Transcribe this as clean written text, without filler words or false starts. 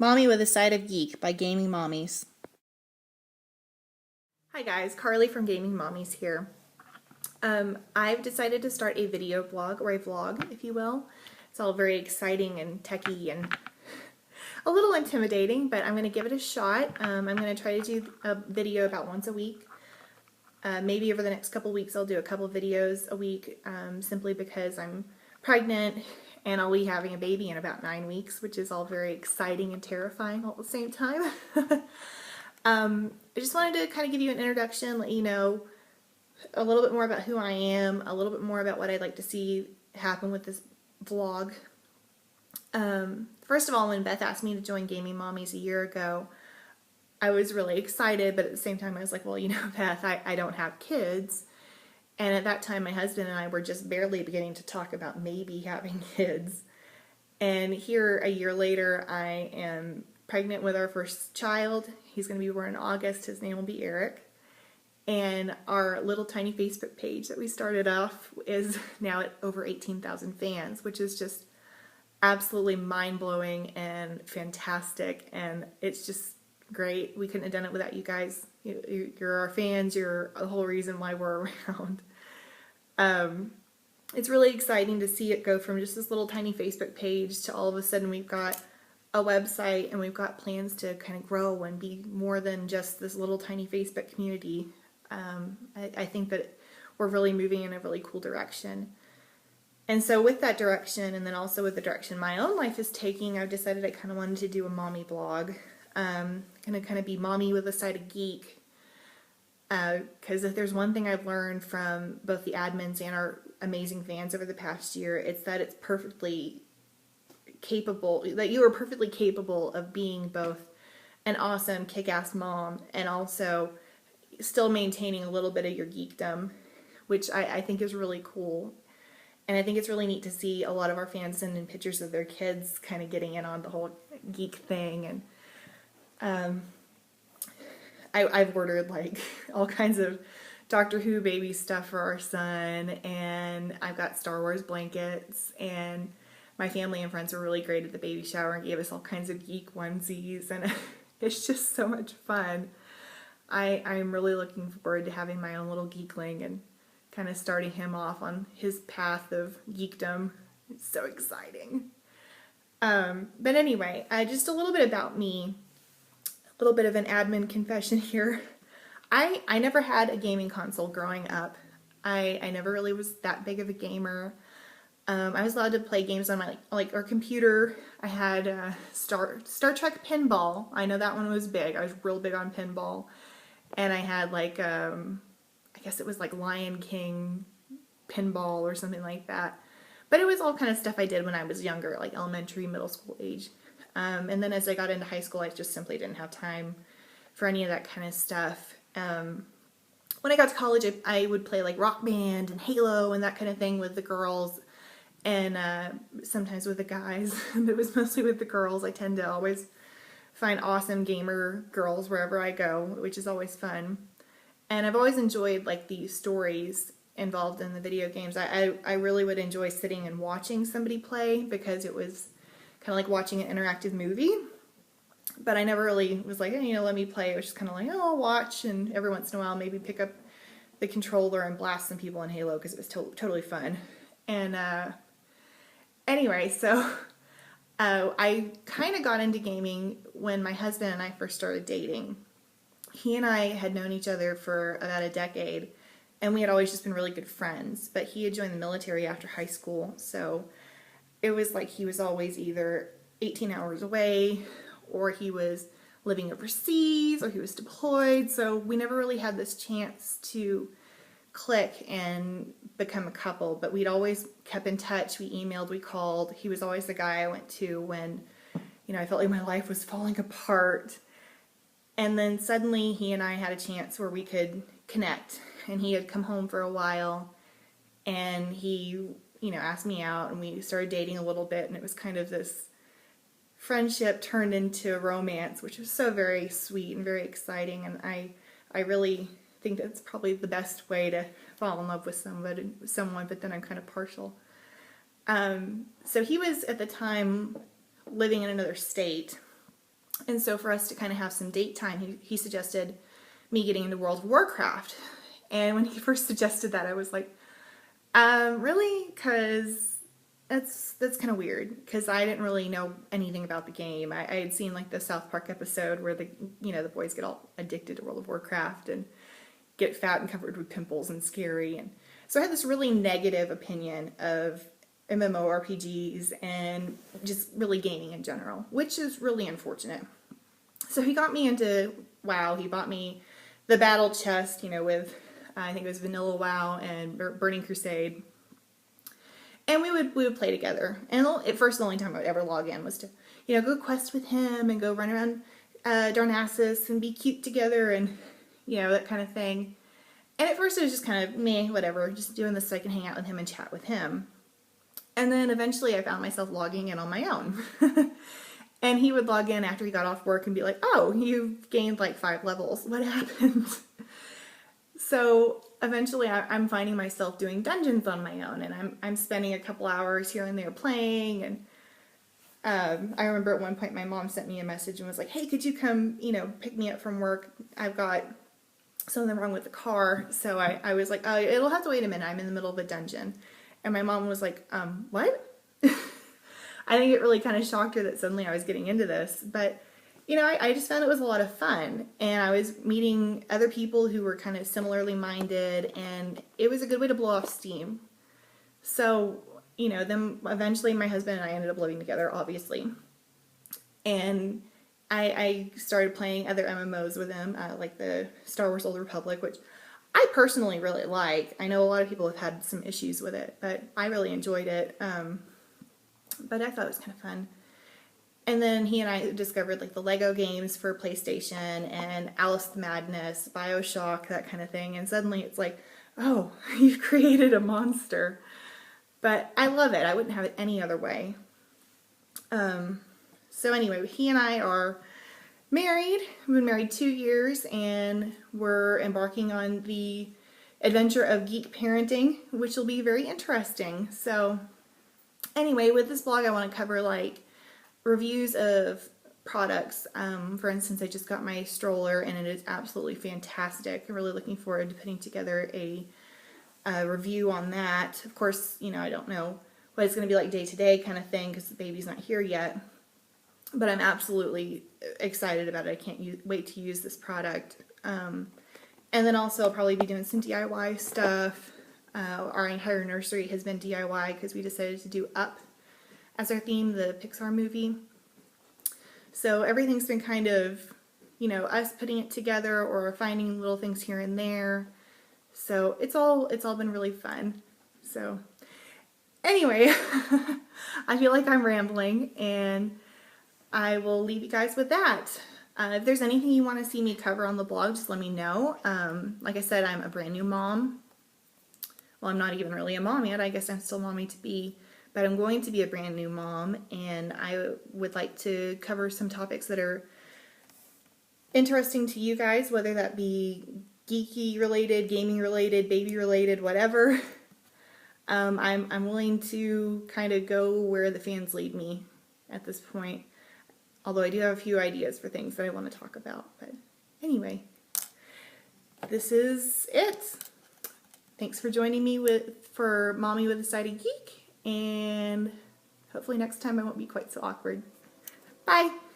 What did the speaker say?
Mommy with a Side of Geek by Gaming Mommies. Hi guys, Carly from Gaming Mommies here. I've decided to start a video blog, or a vlog, if you will. It's all very exciting and techy and a little intimidating, but I'm going to give it a shot. I'm going to try to do a video about once a week. Maybe over the next couple weeks I'll do a couple videos a week, simply because I'm pregnant and I'll be having a baby in about 9 weeks, which is all very exciting and terrifying all at the same time. I just wanted to kind of give you an introduction, let you know a little bit more about who I am, a little bit more about what I'd like to see happen with this vlog. First of all, when Beth asked me to join Gaming Mommies a year ago, I was really excited, but at the same time I was like, well, Beth, I don't have kids. And at that time, my husband and I were just barely beginning to talk about maybe having kids. And here, a year later, I am pregnant with our first child. He's going to be born in August. His name will be Eric. And our little tiny Facebook page that we started off is now at over 18,000 fans, which is just absolutely mind-blowing and fantastic. And it's just great. We couldn't have done it without you guys. You're our fans. You're the whole reason why we're around. It's really exciting to see it go from just this little tiny Facebook page to all of a sudden we've got a website and we've got plans to kind of grow and be more than just this little tiny Facebook community. I think that we're really moving in a really cool direction. And so with that direction, and then also with the direction my own life is taking, I've decided I kind of wanted to do a mommy blog. Going to kind of be mommy with a side of geek. Because if there's one thing I've learned from both the admins and our amazing fans over the past year, it's that it's perfectly capable, that you are perfectly capable of being both an awesome kick-ass mom and also still maintaining a little bit of your geekdom, which I think is really cool. And I think it's really neat to see a lot of our fans send in pictures of their kids kind of getting in on the whole geek thing. And I've ordered like all kinds of Doctor Who baby stuff for our son, and I've got Star Wars blankets, and my family and friends were really great at the baby shower and gave us all kinds of geek onesies, and it's just so much fun. I'm really looking forward to having my own little geekling and kind of starting him off on his path of geekdom. It's so exciting. But anyway, just a little bit about me. A little bit of an admin confession here. I never had a gaming console growing up. I never really was that big of a gamer. I was allowed to play games on my our computer. I had Star Trek Pinball. I know that one was big. I was real big on pinball. And I had I guess it was like Lion King pinball or something like that. But it was all kind of stuff I did when I was younger, like elementary, middle school age. And then as I got into high school, I just simply didn't have time for any of that kind of stuff. When I got to college, I would play like Rock Band and Halo and that kind of thing with the girls, and sometimes with the guys. But it was mostly with the girls. I tend to always find awesome gamer girls wherever I go, which is always fun. And I've always enjoyed like the stories involved in the video games. I really would enjoy sitting and watching somebody play because it was kind of like watching an interactive movie. But I never really was like, hey, let me play. It was just kind of like, oh, I'll watch, and every once in a while maybe pick up the controller and blast some people in Halo because it was totally fun. And anyway, so I kind of got into gaming when my husband and I first started dating. He and I had known each other for about a decade, and we had always just been really good friends. But he had joined the military after high school, so it was like he was always either 18 hours away, or he was living overseas, or he was deployed. So we never really had this chance to click and become a couple, but we'd always kept in touch. We emailed, we called. He was always the guy I went to when, I felt like my life was falling apart. And then suddenly he and I had a chance where we could connect. And he had come home for a while, and he asked me out, and we started dating a little bit, and it was kind of this friendship turned into romance, which was so very sweet and very exciting. And I really think that's probably the best way to fall in love with someone, but then I'm kind of partial. So he was at the time living in another state, And so for us to kind of have some date time, he suggested me getting into World of Warcraft. And when he first suggested that, I was like, really? Because that's kind of weird, because I didn't really know anything about the game. I had seen like the South Park episode where the boys get all addicted to World of Warcraft and get fat and covered with pimples and scary. And so I had this really negative opinion of MMORPGs and just really gaming in general, which is really unfortunate. So he got me into WoW. He bought me the battle chest, with I think it was Vanilla WoW and Burning Crusade. And we would play together. And at first, the only time I would ever log in was to, go quest with him and go run around Darnassus and be cute together and, that kind of thing. And at first it was just kind of meh, whatever, just doing this so I can hang out with him and chat with him. And then eventually I found myself logging in on my own. And he would log in after he got off work and be like, oh, you've gained like 5 levels. What happened? So eventually I'm finding myself doing dungeons on my own, and I'm spending a couple hours here and there playing. And I remember at one point my mom sent me a message and was like, hey, could you come, pick me up from work? I've got something wrong with the car. So I was like, oh, it'll have to wait a minute. I'm in the middle of a dungeon. And my mom was like, what? I think it really kind of shocked her that suddenly I was getting into this. But, I just found it was a lot of fun. And I was meeting other people who were kind of similarly minded. And it was a good way to blow off steam. So, then eventually my husband and I ended up living together, obviously. And I started playing other MMOs with him, like the Star Wars Old Republic, which I personally really like. I know a lot of people have had some issues with it, but I really enjoyed it. But I thought it was kind of fun. And then he and I discovered like the Lego games for PlayStation and Alice the Madness, BioShock, that kind of thing. And suddenly it's like, oh, you've created a monster. But I love it. I wouldn't have it any other way. So anyway, he and I are married. We've been married 2 years, and we're embarking on the adventure of geek parenting, which will be very interesting. So anyway, with this blog, I want to cover like reviews of products. For instance, I just got my stroller, and it is absolutely fantastic. I'm really looking forward to putting together a review on that. Of course, I don't know what it's going to be like day to day kind of thing because the baby's not here yet. But I'm absolutely excited about it. I can't wait to use this product. And then also I'll probably be doing some DIY stuff. Our entire nursery has been DIY because we decided to do Up as our theme, the Pixar movie. So everything's been kind of, us putting it together or finding little things here and there. So it's all been really fun. So anyway, I feel like I'm rambling, and I will leave you guys with that. If there's anything you want to see me cover on the blog, just let me know. Like I said, I'm a brand new mom. Well, I'm not even really a mom yet. I guess I'm still mommy to be. But I'm going to be a brand new mom, and I would like to cover some topics that are interesting to you guys, whether that be geeky related, gaming related, baby related, whatever. I'm willing to kind of go where the fans lead me at this point. Although I do have a few ideas for things that I want to talk about. But anyway, this is it. Thanks for joining me for Mommy with a Side of Geek. And hopefully next time I won't be quite so awkward. Bye!